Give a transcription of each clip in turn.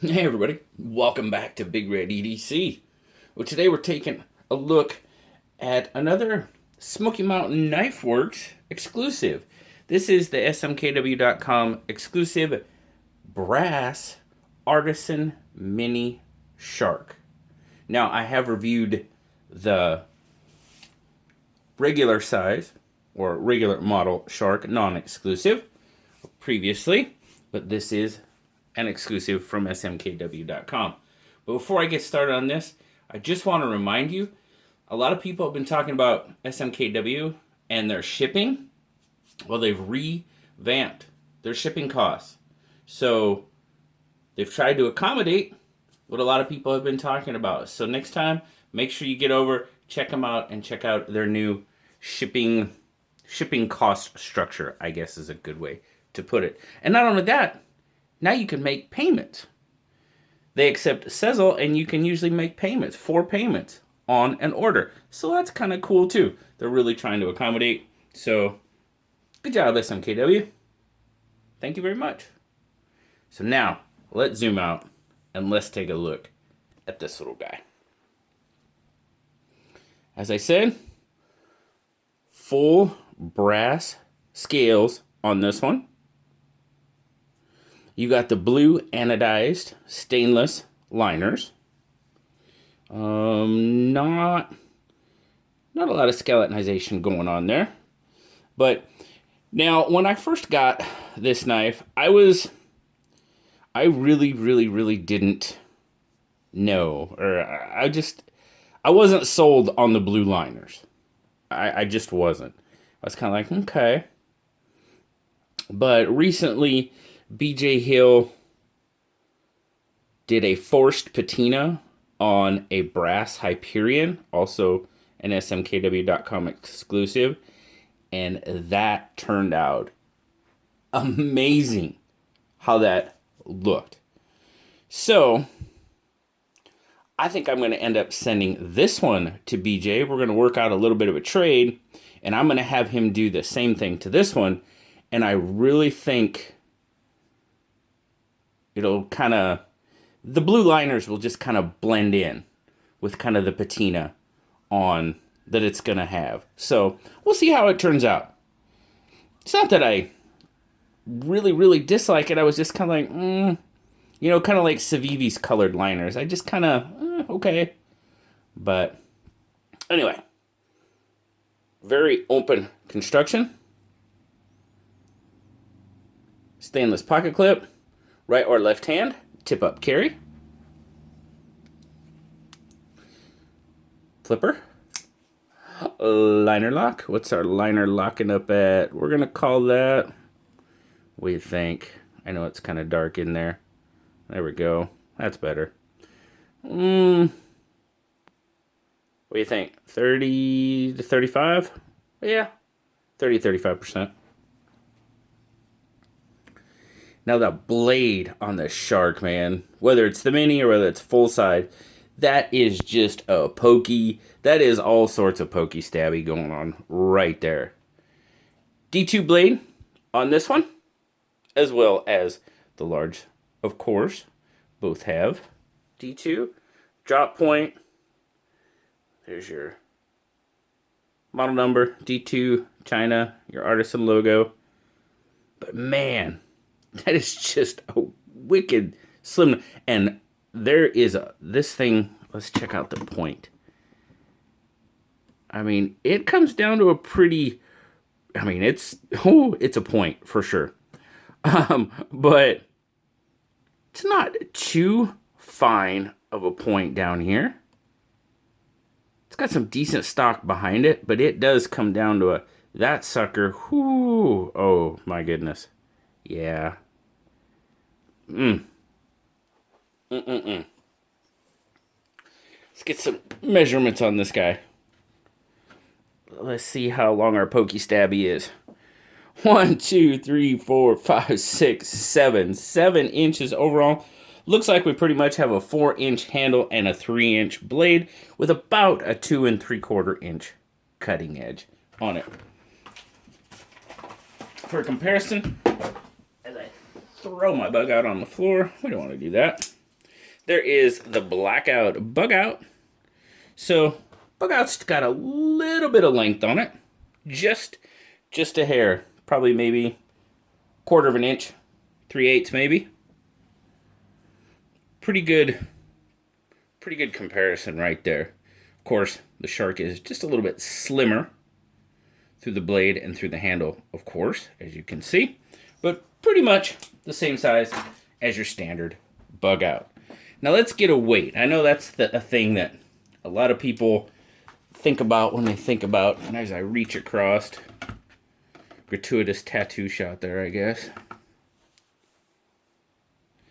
Hey everybody, welcome back to BigRedEDC. Well, today we're taking a look at another Smoky Mountain Knife Works exclusive. This is the smkw.com exclusive brass Artisan Mini Shark. Now, I have reviewed the regular size or regular model Shark non-exclusive previously, but this is an exclusive from smkw.com. But before I get started on this, I just want to remind you, a lot of people have been talking about SMKW and their shipping. Well, they've revamped their shipping costs. So they've tried to accommodate what a lot of people have been talking about. So next time, make sure you get over, check them out, and check out their new shipping cost structure, I guess is a good way to put it. And not only that, now you can make payments. They accept Sezzle, and you can usually make payments, 4 payments on an order. So that's kind of cool too. They're really trying to accommodate. So good job, SMKW. Thank you very much. So now let's zoom out and let's take a look at this little guy. As I said, full brass scales on this one. You got the blue anodized stainless liners. Not a lot of skeletonization going on there. But now, when I first got this knife, I really didn't know, or I wasn't sold on the blue liners. I just wasn't. I was kind of like, okay. But recently, BJ Hill did a forced patina on a brass Hyperion, also an smkw.com exclusive, and that turned out amazing how that looked. So I think I'm going to end up sending this one to BJ. We're going to work out a little bit of a trade, and I'm going to have him do the same thing to this one, and I really think it'll kind of, the blue liners will just kind of blend in with kind of the patina on that it's going to have. So we'll see how it turns out. It's not that I really dislike it. I was just kind of like, kind of like Civivi's colored liners. I just kind of, okay. But anyway, very open construction. Stainless pocket clip. Right or left hand, tip up carry. Flipper. Liner lock. What's our liner locking up at? We're going to call that, what do you think? I know it's kind of dark in there. There we go. That's better. What do you think? 30 to 35? Yeah, 35%. Now that blade on the Shark, man, whether it's the mini or whether it's full size, that is just a pokey. That is all sorts of pokey stabby going on right there. D2 blade on this one, as well as the large, of course. Both have D2. Drop point. There's your model number, D2, China, your Artisan logo. But man, that is just a wicked slim. And there is this thing. Let's check out the point. I mean, it comes down to a pretty. I mean, it's a point for sure. But it's not too fine of a point down here. It's got some decent stock behind it, but it does come down to that sucker. Whoo! Oh my goodness. Yeah. Let's get some measurements on this guy. Let's see how long our pokey stabby is. 1, 2, 3, 4, 5, 6, 7. 7 inches overall. Looks like we pretty much have a 4-inch handle and a 3-inch blade with about a 2 3/4 inch cutting edge on it. For comparison, as I throw my bug out on the floor, we don't want to do that. there is the blackout bug out. So bug out's got a little bit of length on it, just a hair, probably maybe 1/4 of an inch, 3/8 maybe. Pretty good comparison right there. Of course, the shark is just a little bit slimmer through the blade and through the handle, of course, as you can see, but pretty much the same size as your standard bug out. Now let's get a weight. I know that's a thing that a lot of people think about when they think about, and as I reach across, gratuitous tattoo shot there, I guess.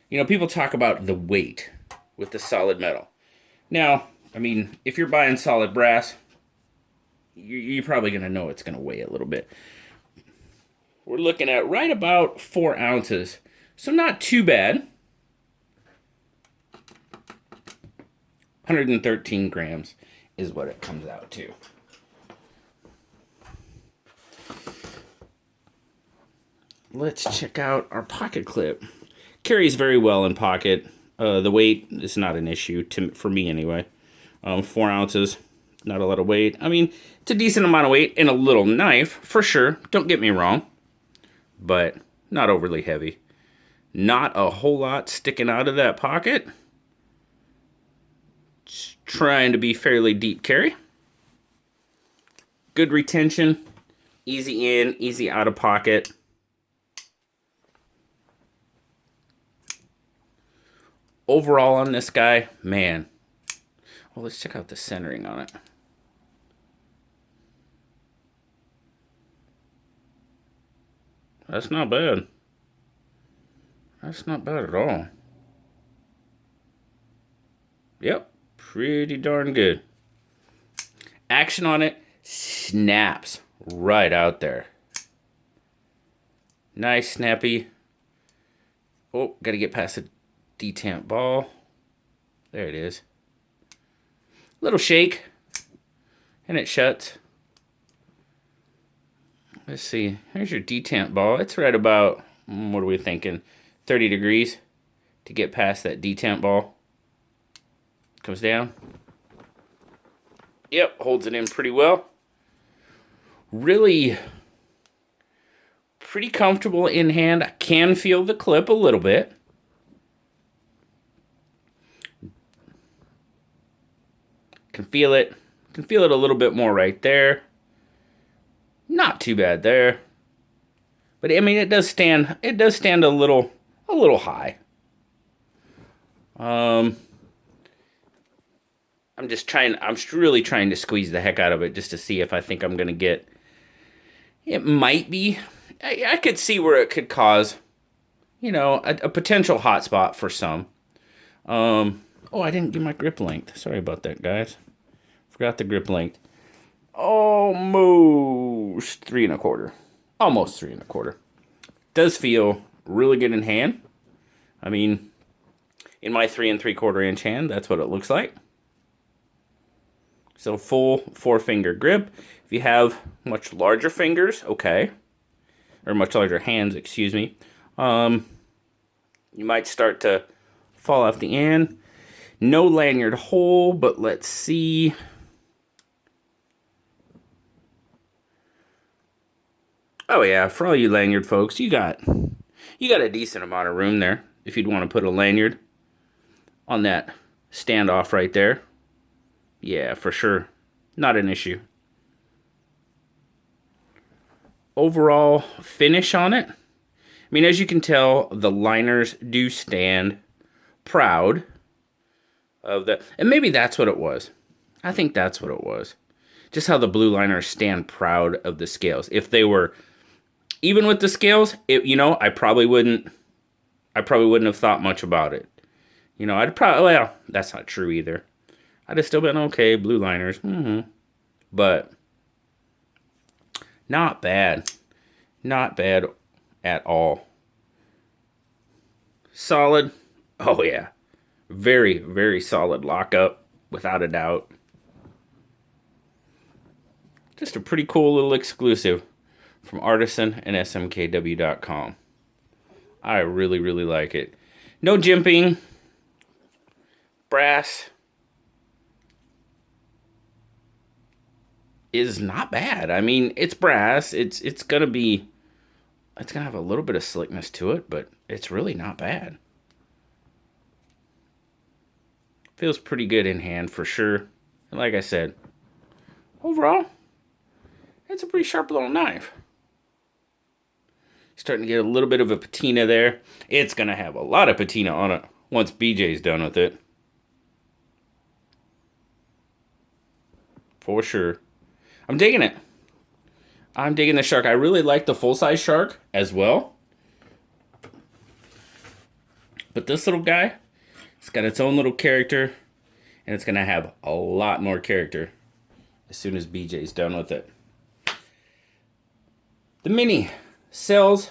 You know, people talk about the weight with the solid metal. Now, I mean, if you're buying solid brass, you're probably going to know it's going to weigh a little bit. We're looking at right about 4 ounces. So not too bad. 113 grams is what it comes out to. Let's check out our pocket clip. Carries very well in pocket. The weight is not an issue, for me anyway. 4 ounces, not a lot of weight. I mean, it's a decent amount of weight in a little knife, for sure. Don't get me wrong. But not overly heavy. Not a whole lot sticking out of that pocket. Just trying to be fairly deep carry. Good retention. Easy in, easy out of pocket. Overall on this guy, man. Well, let's check out the centering on it. That's not bad. That's not bad at all. Yep, pretty darn good. Action on it snaps right out there. Nice, snappy. Oh, gotta get past the detamp ball. There it is. Little shake, and it shuts. Let's see. Here's your detamp ball. It's right about, what are we thinking, 30 degrees to get past that detamp ball. Comes down. Yep, holds it in pretty well. Really pretty comfortable in hand. I can feel the clip a little bit. Can feel it a little bit more right there. Not too bad there. But I mean, it does stand a little high. I'm really trying to squeeze the heck out of it just to see if I think I'm gonna get. It might be. I could see where it could cause, you know, a potential hot spot for some. Oh, I didn't give my grip length. Sorry about that, guys. Forgot the grip length. Almost 3 1/4. Almost 3 1/4. Does feel really good in hand. I mean, in my 3 3/4 inch hand, that's what it looks like. So full 4-finger grip. If you have much larger fingers, okay, or much larger hands, excuse me, you might start to fall off the end. No lanyard hole, but let's see. Oh yeah, for all you lanyard folks, you got a decent amount of room there if you'd want to put a lanyard on that standoff right there. Yeah, for sure. Not an issue. Overall finish on it. I mean, as you can tell, the liners do stand proud of the, and maybe that's what it was. I think that's what it was. Just how the blue liners stand proud of the scales. If they were even with the scales, you know, I probably wouldn't have thought much about it. You know, well, that's not true either. I'd have still been okay, blue liners. But not bad. Not bad at all. Solid. Oh yeah. Very, very solid lockup, without a doubt. Just a pretty cool little exclusive from Artisan and smkw.com. I really, really like it. No jimping. brass is not bad. I mean, it's brass. It's gonna have a little bit of slickness to it, but it's really not bad. Feels pretty good in hand for sure. And like I said, overall, it's a pretty sharp little knife. Starting to get a little bit of a patina there. It's gonna have a lot of patina on it once BJ's done with it. For sure. I'm digging it. I'm digging the shark. I really like the full-size shark as well. But this little guy, it's got its own little character, and it's going to have a lot more character as soon as BJ's done with it. The Mini sells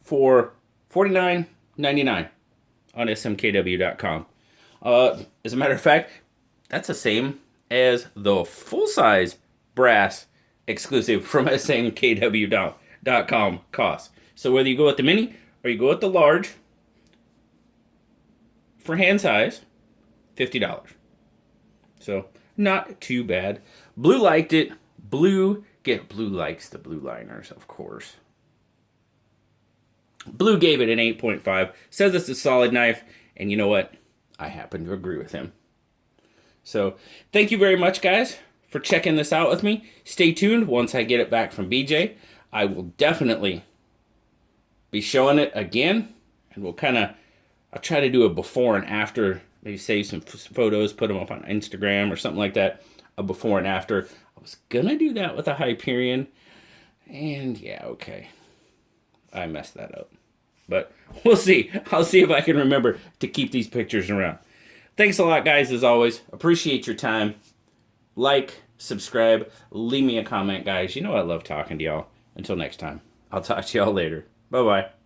for $49.99 on smkw.com. As a matter of fact, that's the same as the full-size brass exclusive from smkw.com cost. So whether you go with the Mini or you go with the large, for hand size, $50. So not too bad. Blue liked it. Blue likes the blue liners, of course. Blue gave it an 8.5. Says it's a solid knife, and you know what? I happen to agree with him. So thank you very much, guys, for checking this out with me. Stay tuned. Once I get it back from BJ, I will definitely be showing it again, and I'll try to do a before and after, maybe save some photos, put them up on Instagram or something like that, a before and after. I was going to do that with a Hyperion, and yeah, okay. I messed that up. But we'll see. I'll see if I can remember to keep these pictures around. Thanks a lot, guys, as always. Appreciate your time. Like, subscribe, leave me a comment, guys. You know I love talking to y'all. Until next time, I'll talk to y'all later. Bye-bye.